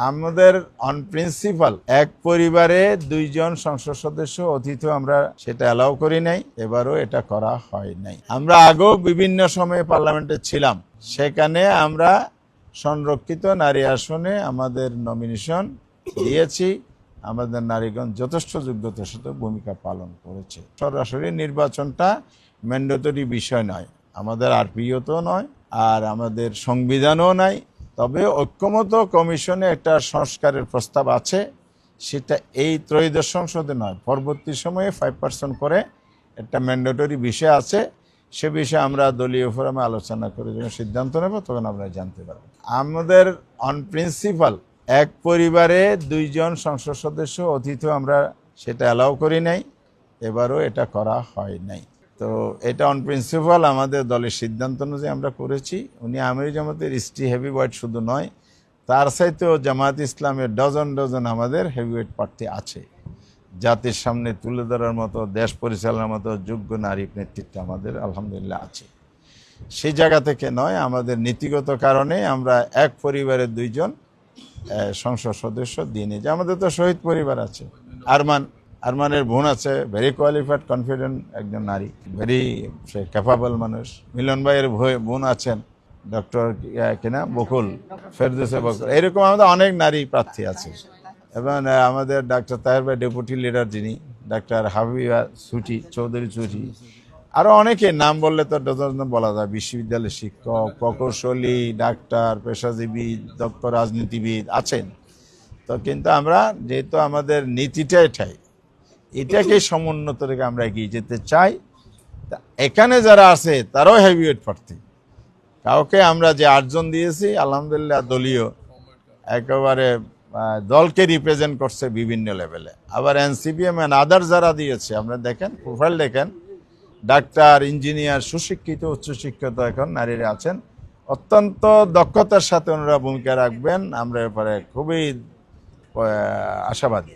আমাদের on principal এক পরিবারে দুইজন সংসদ সদস্য অতিথি আমরা সেটা অ্যালাউ করি নাই, এবারও এটা করা হয় নাই। আমরা আগেও বিভিন্ন সময়ে পার্লামেন্টে ছিলাম, সেখানে আমরা সংরক্ষিত নারী আসনে আমাদের নমিনেশন দিয়েছি। আমাদের নারীগণ যথেষ্ট যোগ্যতার সাথে ভূমিকা পালন করেছে। সরাসরি নির্বাচনটা ম্যান্ডেটরি বিষয় নয়, আমাদের আরপিওতেও নয়, আর আমাদের সংবিধানও নাই। তবে ঐক্যমত কমিশনে একটা সংস্কারের প্রস্তাব আছে, সেটা এই ত্রয়োদশ সংসদে নয়, পরবর্তী সময়ে 5% করে একটা ম্যান্ডেটরি বিষয় আছে। সে বিষয়ে আমরা দলীয় ফোরামে আলোচনা করে যখন সিদ্ধান্ত নেব তখন আমরা জানতে পারব। আমাদের অন প্রিন্সিপাল এক পরিবারে দুইজন সংসদ সদস্য অতিথি আমরা সেটা অ্যালাউ করি নাই, এবারও এটা করা হয় নাই। তো এটা অন প্রিন্সিপাল আমাদের দলের সিদ্ধান্ত অনুযায়ী আমরা করেছি। উনি আমিরি জামাতের স্ত্রী হেভিওয়েট শুধু নয়, তার সাথেও জামাত ইসলামের ডজন ডজন আমাদের হেভিওয়েট প্রার্থী আছে। জাতির সামনে তুলে ধরার মতো, দেশ পরিচালনার মতো যোগ্য নারী নেতৃত্ব আমাদের আলহামদুলিল্লাহ আছে। সেই জায়গা থেকে নয়, আমাদের নীতিগত কারণে আমরা এক পরিবারের দুইজন সংসদ সদস্য দিয়ে নিই। আমাদের তো শহীদ পরিবার আছে, আরমানের বোন আছে, ভেরি কোয়ালিফাইড কনফিডেন্ট একজন নারী, ভেরি ক্যাপাবল মানুষ। মিলন ভাইয়ের বোন আছেন ডক্টর কিনা বকুল, ফেরদৌসে বকুল। এরকম আমাদের অনেক নারী প্রার্থী আছে। এবং আমাদের ডাক্তার তাহের ভাই ডেপুটি লিডার, যিনি ডাক্তার হাবিবা চৌধুরী ছুটি, আরও অনেকে নাম বললে তো ডজন বলা যায়। বিশ্ববিদ্যালয়ের শিক্ষক, প্রকৌশলী, ডাক্তার, পেশাজীবী, দক্ষ রাজনীতিবিদ আছেন। তো কিন্তু আমরা যেহেতু আমাদের নীতিটা এটাকে সমুন্নত রেখে আমরা এগিয়ে যেতে চাই। এখানে যারা আছে তারাও হেভিওয়েট প্রার্থী। কাউকে আমরা যে 8 জন দিয়েছি আলহামদুলিল্লাহ দলীয় একেবারে দলকে রিপ্রেজেন্ট করছে বিভিন্ন লেভেলে। আবার এনসিপিএম এন্ড আদার যারা দিয়েছে, আমরা দেখেন প্রোফাইল দেখেন, ডাক্তার, ইঞ্জিনিয়ার, সুশিক্ষিত, উচ্চশিক্ষিত এখন নারীরা আছেন। অত্যন্ত দক্ষতার সাথে ওনারা ভূমিকা রাখবেন, আমরা এরপরে খুবই আশাবাদী।